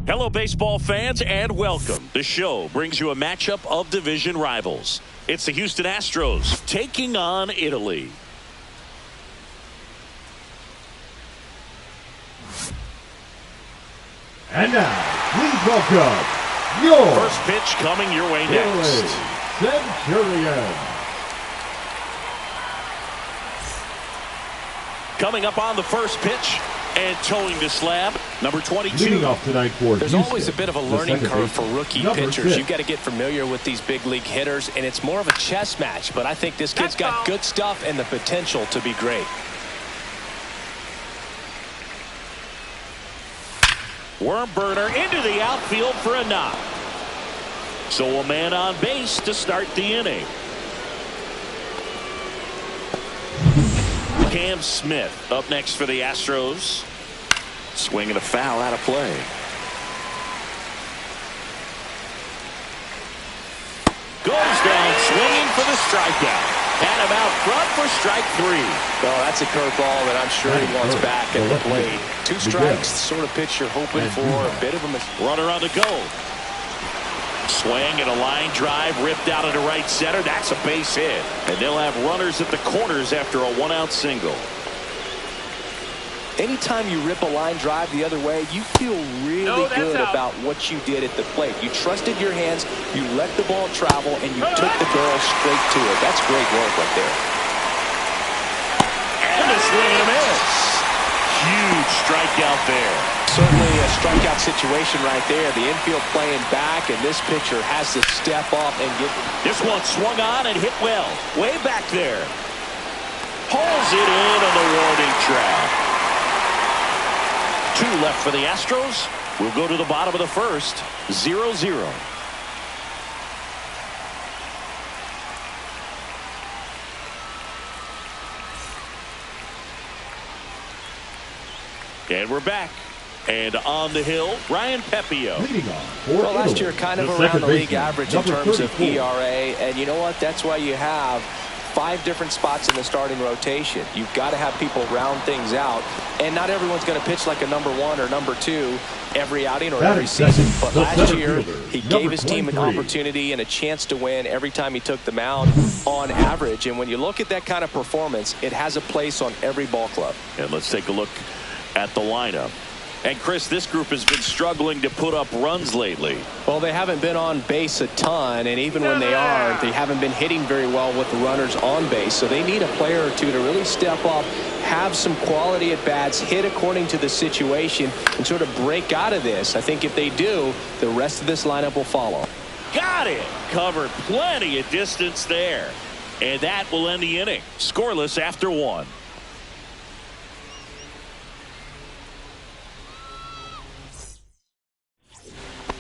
Hello, baseball fans, and welcome. The show brings you a matchup of division rivals. It's the Houston Astros taking on Italy. And now, please welcome your first pitch coming your way next. Centurions. Coming up on the first pitch and towing the slab, number 22. Leading off tonight for There's Houston, always a bit of a learning curve for rookie pitchers. 6. You've got to get familiar with these big league hitters, and it's more of a chess match. But I think this kid's got good stuff and the potential to be great. Worm burner into the outfield for a knock. So a man on base to start the inning. Cam Smith up next for the Astros. Swinging a foul out of play. Goes down swinging for the strikeout. And him out front for strike 3. Oh, that's a curveball that I'm sure he wants back at the plate. 2 strikes, the sort of pitch you're hoping for. A bit of a runner on the go. Swing and a line drive ripped out into right center. That's a base hit. And they'll have runners at the corners after a 1-out single. Anytime you rip a line drive the other way, you feel really good about what you did at the plate. You trusted your hands, you let the ball travel, and you took the barrel straight to it. That's great work right there. And a swing and a miss. Huge strikeout there. Certainly a strikeout situation right there. The infield playing back, and this pitcher has to step up and get. This one swung on and hit well. Way back there. Pulls it in on the warning track. 2 left for the Astros. We'll go to the bottom of the first. 0-0. And we're back. And on the hill, Ryan Pepio. Well, last year kind of around the league average in terms of ERA. And you know what? That's why you have 5 different spots in the starting rotation. You've got to have people round things out. And not everyone's going to pitch like a number 1 or number 2 every outing or every season. But last year, he gave his team an opportunity and a chance to win every time he took the mound on average. And when you look at that kind of performance, it has a place on every ball club. And let's take a look at the lineup. And Chris, this group has been struggling to put up runs lately. Well, they haven't been on base a ton, and even when they are, they haven't been hitting very well with the runners on base. So they need a player or two to really step up, have some quality at bats, hit according to the situation, and sort of break out of this. I think if they do, the rest of this lineup will follow. Got it. Covered plenty of distance there. And that will end the inning. Scoreless after 1.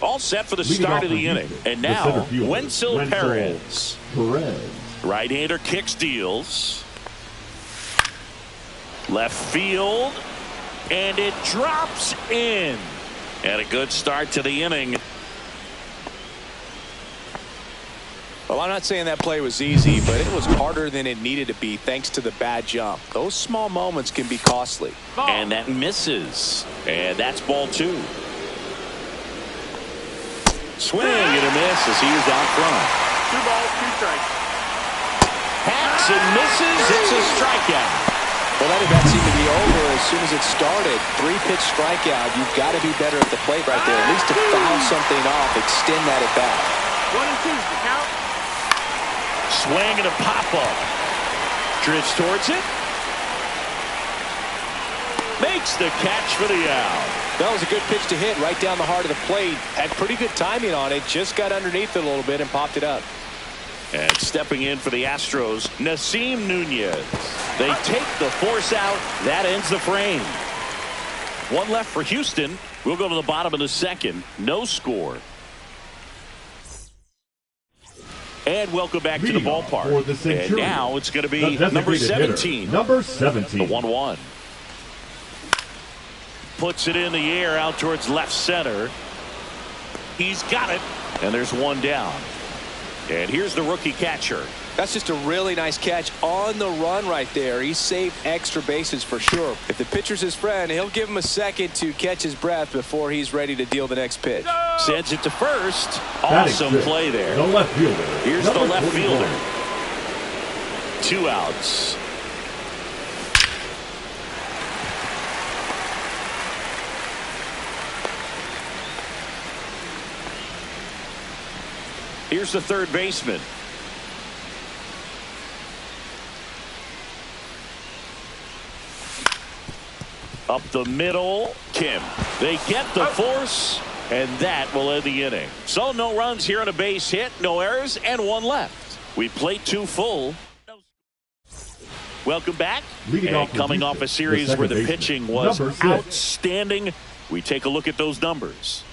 All set for the start of the inning. And now, Wenzel Perez. Right-hander kicks, deals. Left field. And it drops in. And a good start to the inning. Well, I'm not saying that play was easy, but it was harder than it needed to be thanks to the bad jump. Those small moments can be costly. And that misses. And that's ball 2. Swing and a miss as he is out front. 2 balls, 2 strikes. Hacks and misses. It's a strikeout. Well, that at-bat seemed to be over as soon as it started. 3-pitch strikeout. You've got to be better at the plate right there. At least to foul something off, extend that at-bat. 1 and 2, the count. Swing and a pop-up. Drifts towards it. Makes the catch for the out. That was a good pitch to hit right down the heart of the plate. Had pretty good timing on it. Just got underneath it a little bit and popped it up. And stepping in for the Astros, Nasim Nunez. They take the force out. That ends the frame. 1 left for Houston. We'll go to the bottom of the second. No score. And welcome back to the ballpark. And now it's going to be number 17. Number 17. The 1-1. Puts it in the air out towards left center. He's got it. And there's 1 down. And here's the rookie catcher, That's just a really nice catch on the run right there. He saved extra bases for sure. If the pitcher's his friend, he'll give him a second to catch his breath before he's ready to deal the next pitch. Sends it to first. Awesome play there. The left fielder. Here's the left fielder. 2 outs. Here's the third baseman. Up the middle, Kim. They get the force, and that will end the inning. So no runs here on a base hit, no errors, and 1 left. We played 2 full. Welcome back. And coming off a series where the pitching was outstanding, we take a look at those numbers.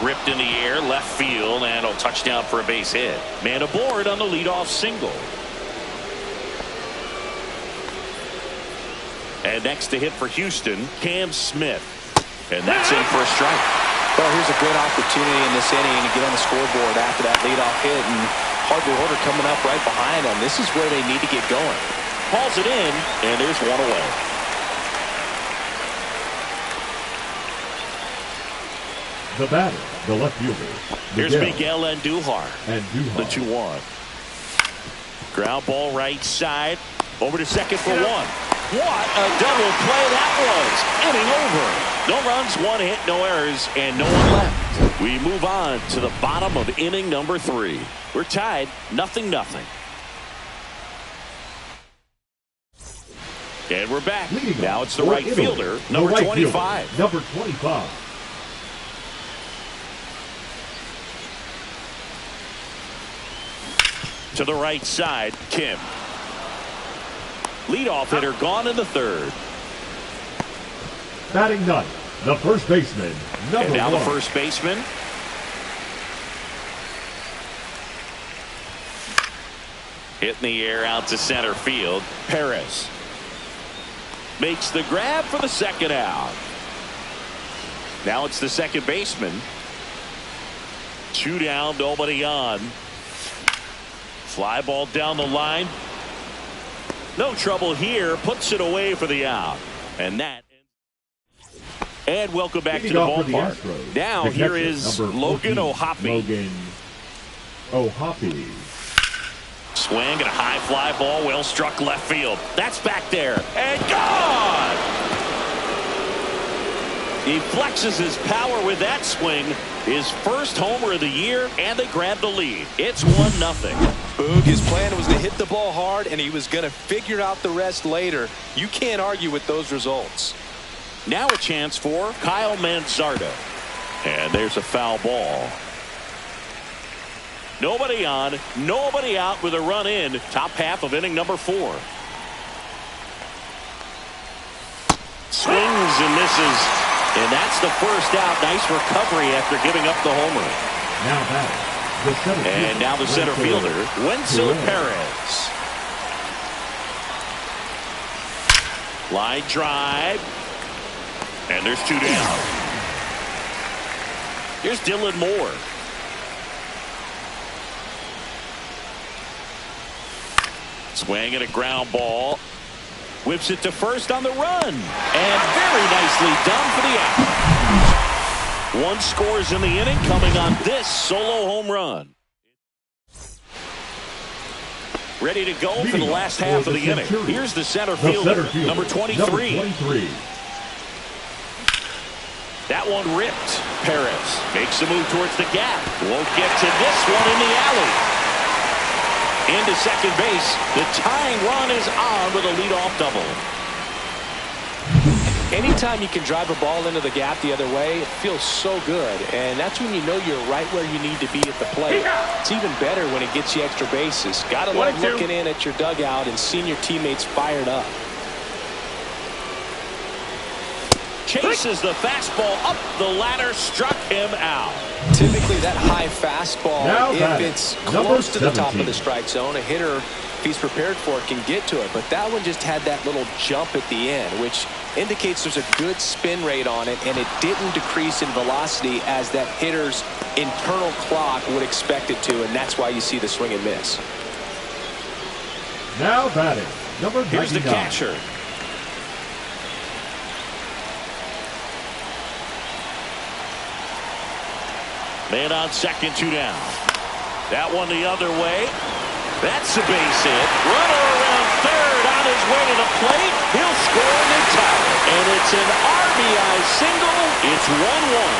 Ripped in the air, left field, and a touchdown for a base hit. Man aboard on the leadoff single. And next to hit for Houston, Cam Smith. And that's in for a strike. Well, here's a good opportunity in this inning to get on the scoreboard after that leadoff hit, and Harvey Order coming up right behind them. This is where they need to get going. Hauls it in, and there's 1 away. The batter, the left fielder. Here's Miguel Andujar. The 2-1. Ground ball right side. Over to second for 1. What a double play that was. Inning over. No runs, 1 hit, no errors, and no one left. We move on to the bottom of inning number 3. We're tied 0-0. And we're back. Now it's the right fielder, number 25. Number 25. To the right side, Kim. Leadoff hitter gone in the 3rd. Batting ninth, the first baseman, number 1. And now the first baseman. Hit in the air out to center field. Perez makes the grab for the second out. Now it's the second baseman. 2 down, nobody on. Fly ball down the line. No trouble here. Puts it away for the out. And that. And welcome back to the ballpark. Now here is Logan O'Hoppe. Swing and a high fly ball. Well struck left field. That's back there. And gone! He flexes his power with that swing. His first homer of the year, and they grab the lead. It's 1-0. Boog, his plan was to hit the ball hard, and he was going to figure out the rest later. You can't argue with those results. Now a chance for Kyle Manzardo. And there's a foul ball. Nobody on, nobody out with a run in. Top half of inning number 4. Swings and misses. And that's the first out. Nice recovery after giving up the homer. Now the center fielder, Wenzel Perez. Line drive. And there's 2 down. Here's Dylan Moore. Swing and a ground ball. Whips it to first on the run. And very nicely done for the out. 1 scores in the inning coming on this solo home run. Ready to go for the last half of the inning. Here's the center fielder, number 23. That one ripped. Perez makes a move towards the gap. Won't get to this one in the alley. Into second base. The tying run is on with a leadoff double. Anytime you can drive a ball into the gap the other way, it feels so good. And that's when you know you're right where you need to be at the plate. It's even better when it gets you extra bases. Got to love looking in at your dugout and seeing your teammates fired up. Chases the fastball up the ladder, struck him out. Typically that high fastball, if it's close to the top of the strike zone, a hitter if he's prepared for it, can get to it. But that one just had that little jump at the end, which indicates there's a good spin rate on it, and it didn't decrease in velocity as that hitter's internal clock would expect it to, and that's why you see the swing and miss. Now batting, number 99. Here's the catcher. Man on second, 2 down. That one the other way. That's a base hit. Runner around third on his way to the plate. He'll score and they tie it. And it's an RBI single. It's 1-1.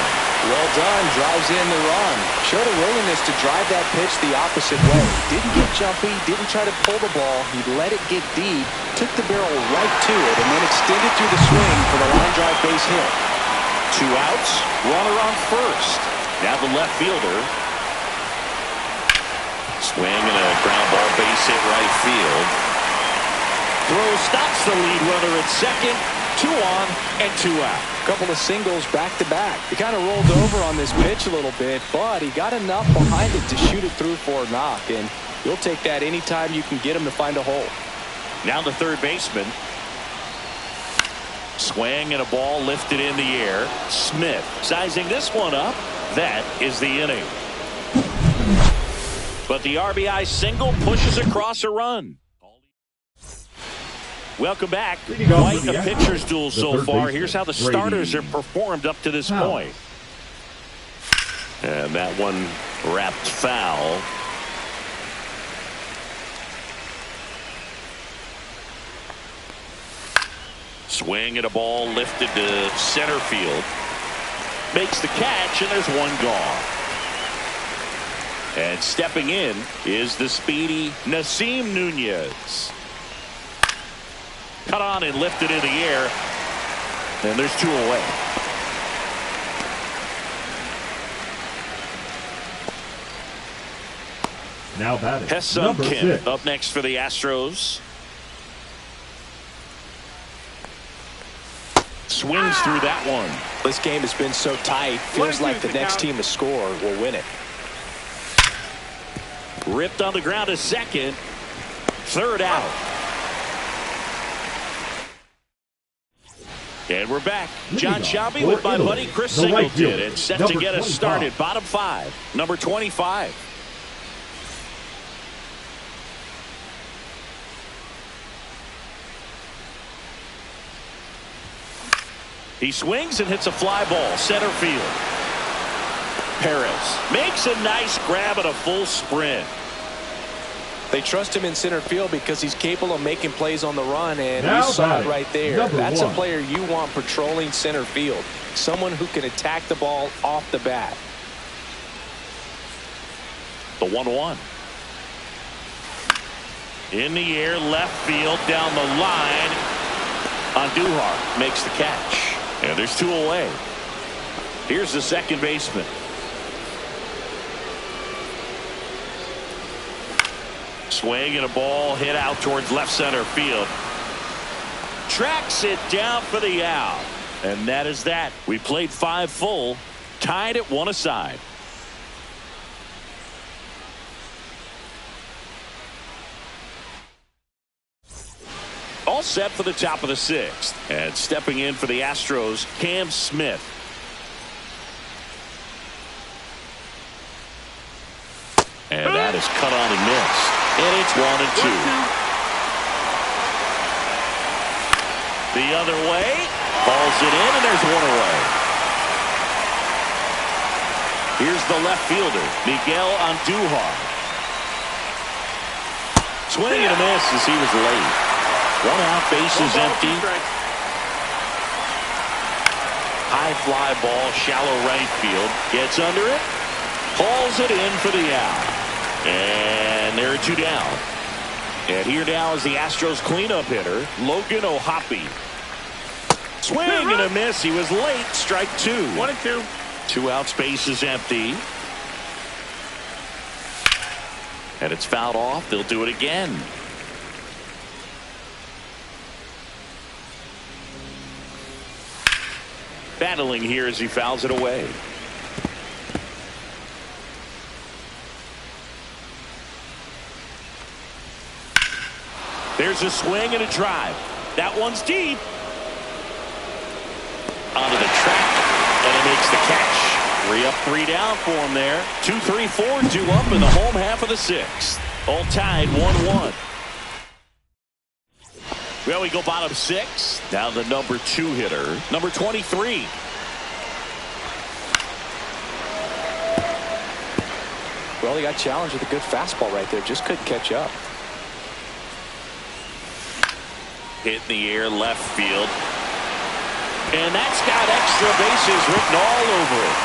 Well done. Drives in the run. Showed a willingness to drive that pitch the opposite way. Didn't get jumpy. Didn't try to pull the ball. He let it get deep. Took the barrel right to it and then extended through the swing for the line drive base hit. 2 outs. Runner on first. Now the left fielder. Swing and a ground ball base hit right field. Throw stops the lead runner at second. 2 on and 2 out. Couple of singles back to back. He kind of rolled over on this pitch a little bit, but he got enough behind it to shoot it through for a knock, and you'll take that anytime you can get him to find a hole. Now the third baseman. Swing and a ball lifted in the air. Smith sizing this one up. That is the inning. But the RBI single pushes across a run. Welcome back. Quite a pitcher's duel so far. Here's how the starters have performed up to this point. And that one wrapped foul. Swing and a ball lifted to center field. Makes the catch, and there's one gone. And stepping in is the speedy Nasim Nunez. Cut on and lifted in the air. And there's 2 away. Now batting, Hesum Kim up next for the Astros. Swings through that one. This game has been so tight. Feels like the next team to score will win it. Ripped on the ground to second. 3rd out. And we're back. John Shelby with my buddy Chris Singleton. And set to get us started. Bottom 5. Number 25. He swings and hits a fly ball. Center field. Perez makes a nice grab at a full sprint. They trust him in center field because he's capable of making plays on the run, and now we saw it right there. That's 1. a player you want patrolling center field. Someone who can attack the ball off the bat. The 1-1. In the air, left field, down the line. Andujar makes the catch. And there's 2 away. Here's the second baseman. Swing and a ball hit out towards left center field. Tracks it down for the out. And that is that. We played 5 full. Tied at 1 aside. All set for the top of the 6th. And stepping in for the Astros, Cam Smith. And that is cut on and missed. And it's 1 and 2. The other way. Balls it in, and there's 1 away. Here's the left fielder, Miguel Andujar. Swing and a miss as he was late. 1 out, bases empty. High fly ball, shallow right field. Gets under it. Hauls it in for the out. And there are 2 down. And here now is the Astros cleanup hitter, Logan O'Hoppe. Swing and a miss. He was late. Strike 2. 1 and 2. 2 outs, bases empty. And it's fouled off. They'll do it again. Battling here as he fouls it away. Here's a swing and a drive. That one's deep. Onto the track, and he makes the catch. 3 up, 3 down for him there. 2, 3, 4, 2 up in the home half of the 6th. All tied 1-1. Well, we go bottom 6. Now the number 2 hitter, number 23. Well, he got challenged with a good fastball right there. Just couldn't catch up. Hit in the air, left field. And that's got extra bases written all over it.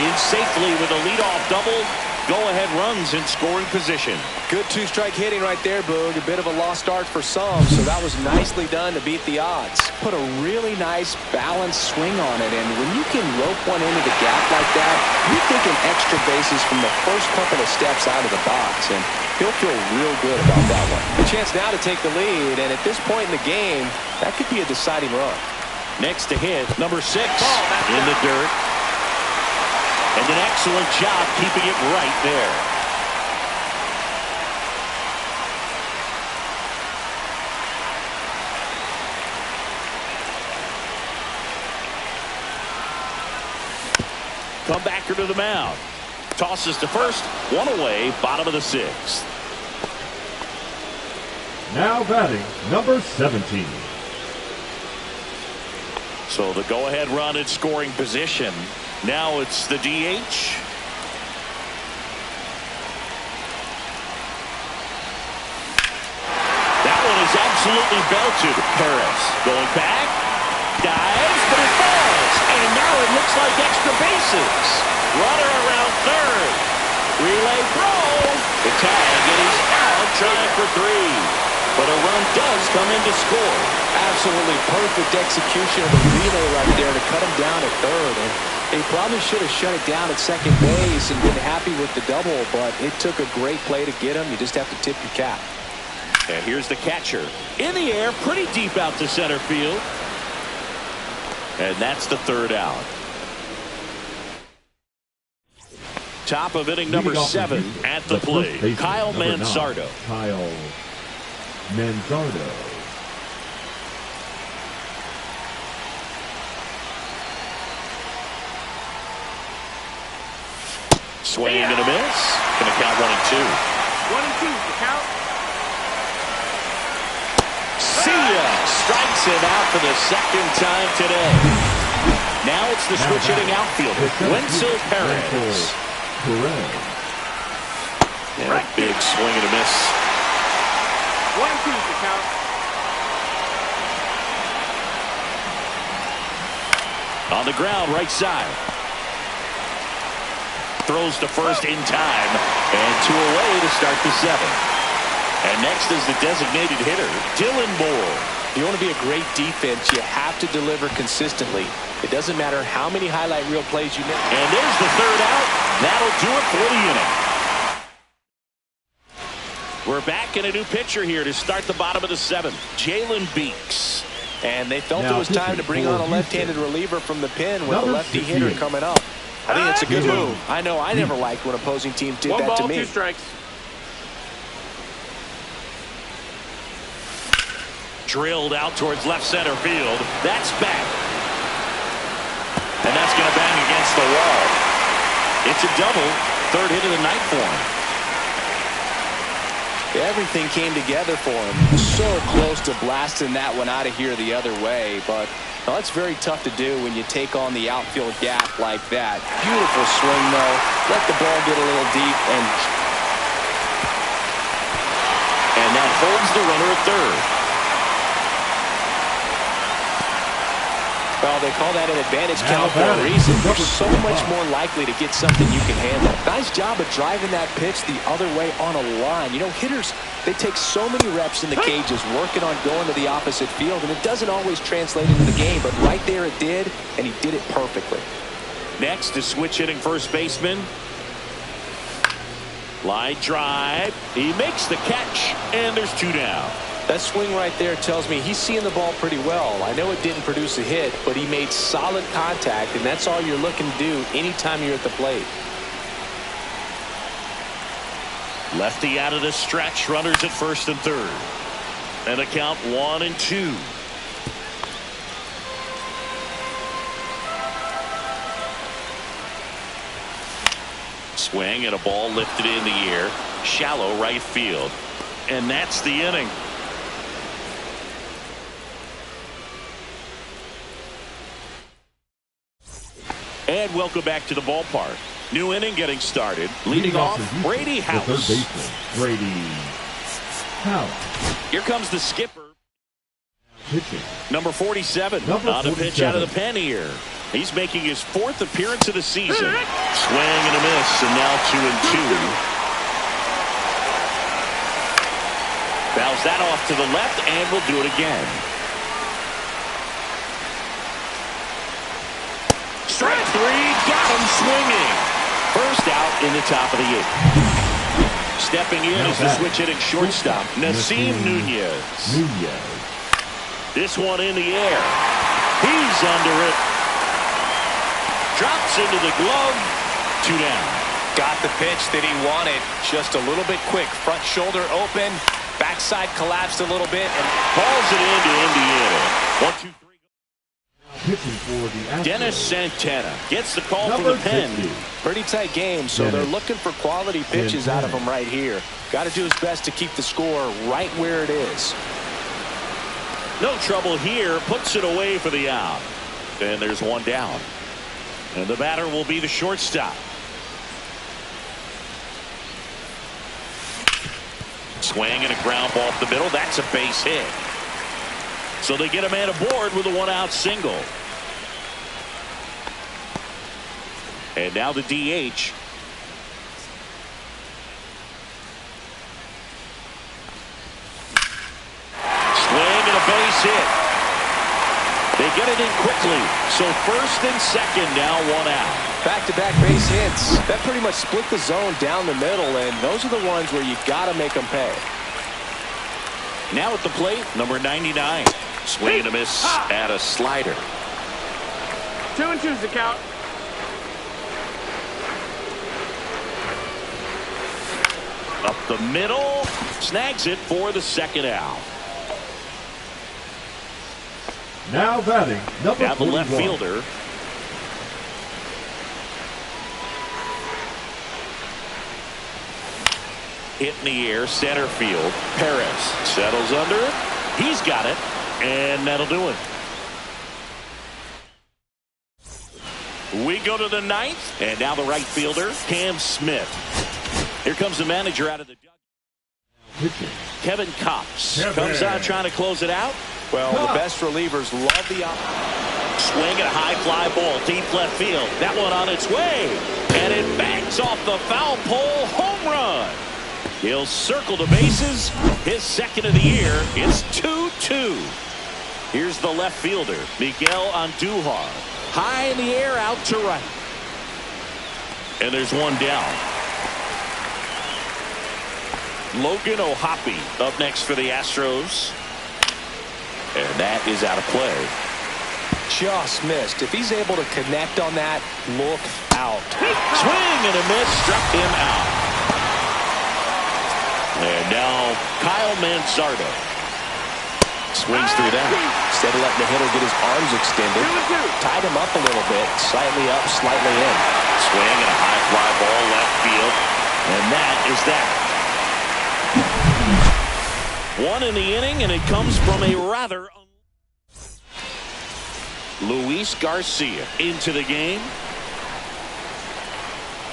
In safely with a leadoff double. Go-ahead runs in scoring position. Good 2-strike hitting right there, Boog. A bit of a lost start for some, so that was nicely done to beat the odds. Put a really nice balanced swing on it, and when you can rope one into the gap like that, you're thinking extra bases from the first couple of steps out of the box, and he'll feel real good about that one. A chance now to take the lead, and at this point in the game, that could be a deciding run. Next to hit, number 6 in the dirt. And an excellent job keeping it right there. Comebacker to the mound. Tosses to first, 1 away, bottom of the 6th. Now batting, number 17. So the go-ahead run in scoring position. Now it's the DH. That one is absolutely belted. Perez going back. Dives, but it falls. And now it looks like extra bases. Runner around third. Relay throw. The tag, and he's out trying for 3. But a run does come in to score. Absolutely perfect execution of the relay right there to cut him down at third. And he probably should have shut it down at second base and been happy with the double, but it took a great play to get him. You just have to tip your cap. And here's the catcher. In the air, pretty deep out to center field. And that's the 3rd out. Top of inning number 7 at the plate. Kyle Manzardo. Kyle Manzardo. Swing and a miss. Gonna count 1 and 2. 1 and 2, the count. See ya! Strikes him out for the 2nd time today. Now it's the switch hitting outfielder, Wenzel Perez. And a big swing and a miss. 1 and 2, the count. On the ground, right side. Throws to first in time, and 2 away to start the 7th. And next is the designated hitter, Dylan Moore. You want to be a great defense, you have to deliver consistently. It doesn't matter how many highlight reel plays you make. And there's the 3rd out. That'll do it for the inning. We're back in a new pitcher here to start the bottom of the 7th, Jalen Beeks. And they felt it was time to bring on a left-handed reliever from the pen with a lefty hitter coming up. I think it's a good move. I know I never liked when opposing teams did that to me. 1 ball, 2 strikes. Drilled out towards left center field. That's back. And that's going to bang against the wall. It's a double. 3rd hit of the night for him. Everything came together for him. So close to blasting that one out of here the other way, but well, that's very tough to do when you take on the outfield gap like that. Beautiful swing, though. Let the ball get a little deep, and that holds the runner at 3rd. Well, they call that an advantage count for a reason. You're so much more likely to get something you can handle. Nice job of driving that pitch the other way on a line. You know, hitters, they take so many reps in the cages working on going to the opposite field, and it doesn't always translate into the game, but right there it did, and he did it perfectly. Next is switch hitting first baseman. Line drive. He makes the catch, and there's 2 down. That swing right there tells me he's seeing the ball pretty well. I know it didn't produce a hit, but he made solid contact, and that's all you're looking to do anytime you're at the plate. Lefty out of the stretch. Runners at first and third. And a count 1-2. Swing and a ball lifted in the air. Shallow right field. And that's the inning. And welcome back to the ballpark. New inning getting started. Leading off, Brady House. The third baseman, Brady House. Here comes the skipper. Pitching. Number 47. On a pitch out of the pen here. He's making his 4th appearance of the season. Swing and a miss, and now 2-2. Fouls that off to the left, and we'll do it again. Strike 3, got him swinging. First out in the top of the 8th. Stepping in is the switch hitting shortstop, Nasim Nunez. This one in the air. He's under it. Drops into the glove. 2 down. Got the pitch that he wanted. Just a little bit quick. Front shoulder open. Backside collapsed a little bit. And hauls it into Indiana. 1-2-3. Pitching for the Astros. Dennis Santana gets the call from the pen. 60. Pretty tight game, so they're looking for quality pitches out of him right here. Got to do his best to keep the score right where it is. No trouble here. Puts it away for the out. And there's 1 down. And the batter will be the shortstop. Swing and a ground ball up the middle. That's a base hit. So they get a man aboard with a 1-out single. And now the DH. Swing and a base hit. They get it in quickly. So first and second, now 1 out. Back-to-back base hits. That pretty much split the zone down the middle, and those are the ones where you got to make them pay. Now at the plate, number 99. Swing and a miss at a slider. 2-2's the count. Up the middle. Snags it for the second out. Now batting, number Now the 41. left fielder. Hit in the air, center field. Perez settles under it. He's got it, and that'll do it. We go to the 9th, and now the right fielder, Cam Smith. Here comes the manager out of the dugout. Kevin Kopps comes out trying to close it out. Well, the best relievers love the swing and a high fly ball deep left field. That one on its way, and it bangs off the foul pole. Home run. He'll circle the bases. His 2nd of the year. It's 2-2. Here's the left fielder, Miguel Andujar. High in the air, out to right. And there's 1 down. Logan O'Hoppe up next for the Astros. And that is out of play. Just missed. If he's able to connect on that, look out. Swing and a miss, struck him out. And now Kyle Manzardo swings through that. Instead of letting the hitter get his arms extended, tied him up a little bit, slightly up, slightly in. Swing and a high fly ball left field. And that is that. 1 in the inning, and it comes from a rather Luis Garcia into the game.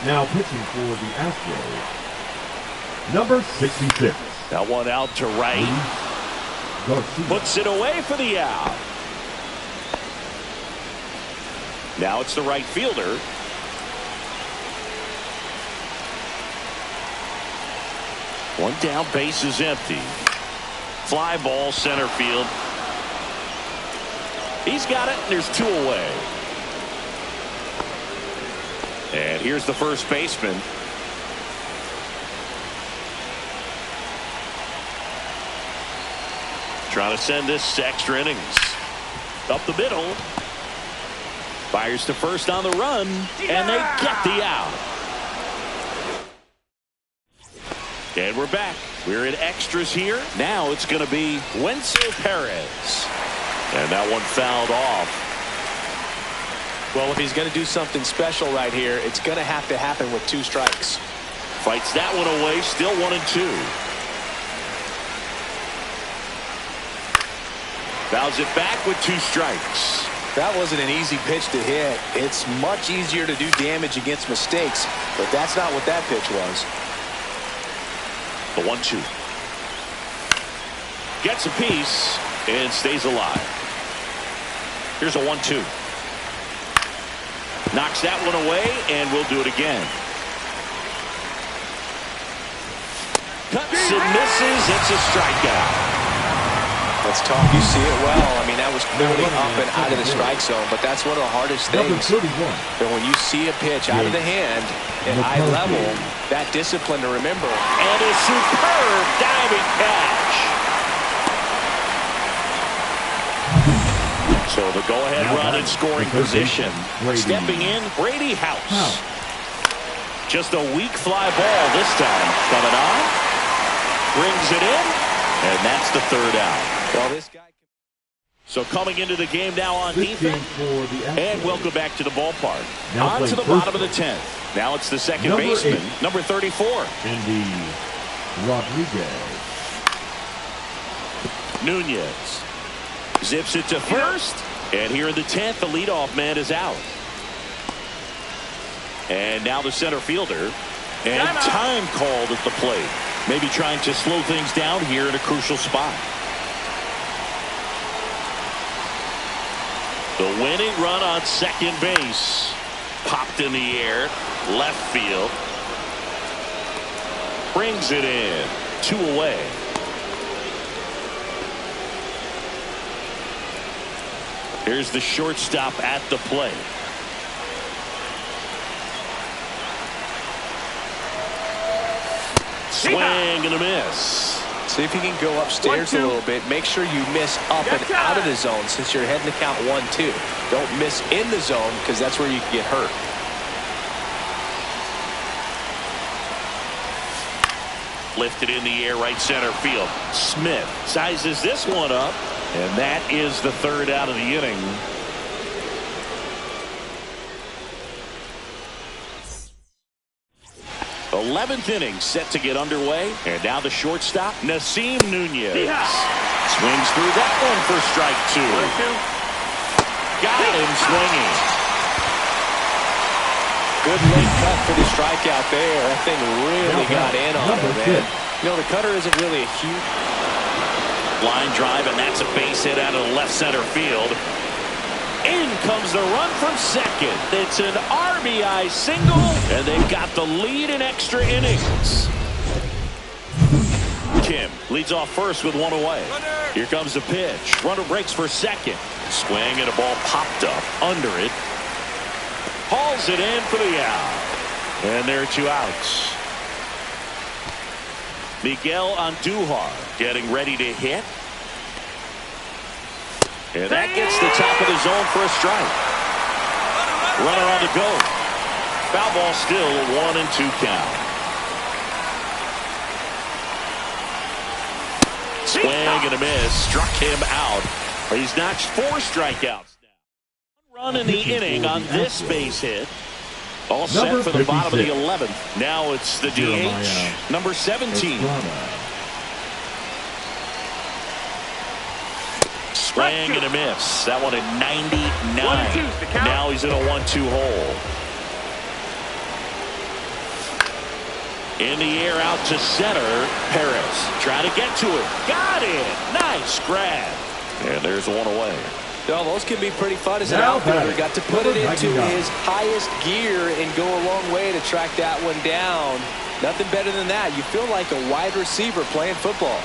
Now pitching for the Astros, number 66. That one out to right. Garcia. Puts it away for the out. Now it's the right fielder. One down, base is empty. Fly ball center field. He's got it, and there's 2 away. And here's the first baseman. Trying to send this to extra innings. Up the middle. Fires to first on the run, and they get the out. And we're back. We're in extras here. Now it's going to be Wenzel Perez. And that one fouled off. Well, if he's going to do something special right here, it's going to have to happen with 2 strikes. Fights that one away. Still 1-2. Fouls it back with 2 strikes. That wasn't an easy pitch to hit. It's much easier to do damage against mistakes, but that's not what that pitch was. The 1-2. Gets a piece and stays alive. Here's a 1-2. Knocks that one away, and we'll do it again. Cuts and misses. It's a strikeout. That's tough. You see it well. I mean, that was clearly up and out of the strike zone, but that's one of the hardest things. And when you see a pitch out of the hand at high level, that discipline to remember. And a superb diving catch. So the go-ahead run in scoring position. Stepping in, Brady House. Just a weak fly ball this time. Coming on. Brings it in. And that's the 3rd out. Well, this guy. So coming into the game now on defense. And welcome back to the ballpark. On to the bottom of the 10th. Now it's the second baseman, number 34. Andy Rodriguez. Nunez zips it to first. And here in the 10th, the leadoff man is out. And now the center fielder. And time called at the plate. Maybe trying to slow things down here in a crucial spot. The winning run on second base. Popped in the air. Left field. Brings it in. 2 away. Here's the shortstop at the plate. Swing and a miss. See if you can go upstairs a little bit. Make sure you miss up and out of the zone since you're heading to count 1-2. Don't miss in the zone because that's where you can get hurt. Lifted in the air, right center field. Smith sizes this one up, and that is the 3rd out of the inning. 11th inning set to get underway. And now the shortstop, Nasim Nunez. Swings through that one for strike 2. Got him swinging. Good late cut for the strikeout there. That thing really got in on him, man. You know, the cutter isn't really a huge line drive, and that's a base hit out of the left center field. In comes the run from second. It's an RBI single, and they've got the lead in extra innings. Kim leads off first with 1 away. Here comes the pitch. Runner breaks for second. Swing, and a ball popped up under it. Hauls it in for the out. And there are 2 outs. Miguel Andujar getting ready to hit. And that gets the top of the zone for a strike. Runner on the go. Foul ball still, 1-2 count. Swing and a miss. Struck him out. He's notched 4 strikeouts now. 1 run in the inning on this base hit. All set for the bottom of the 11th. Now it's the DH, number 17. Swing and a miss. That one at 99. Now he's in a 1-2 hole. In the air out to center. Perez trying to get to it. Got it. Nice grab. And there's 1 away. Well, those can be pretty fun as an outfielder. Got to put it into his highest gear and go a long way to track that one down. Nothing better than that. You feel like a wide receiver playing football.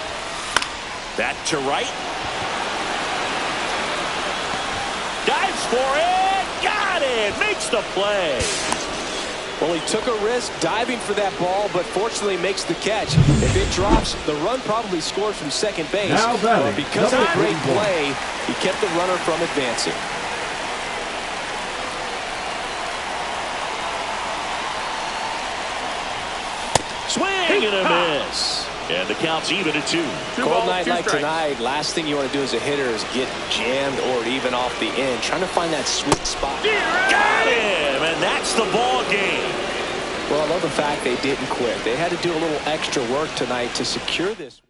That to right. Dives for it. Got it. Makes the play. Well, he took a risk diving for that ball, but fortunately makes the catch. If it drops, the run probably scored from second base. But because of a great play, he kept the runner from advancing. Swing and a miss. And the count's even at 2. Cold night like tonight, last thing you want to do as a hitter is get jammed or even off the end. Trying to find that sweet spot. Got him, and that's the ball game. Well, I love the fact they didn't quit. They had to do a little extra work tonight to secure this win.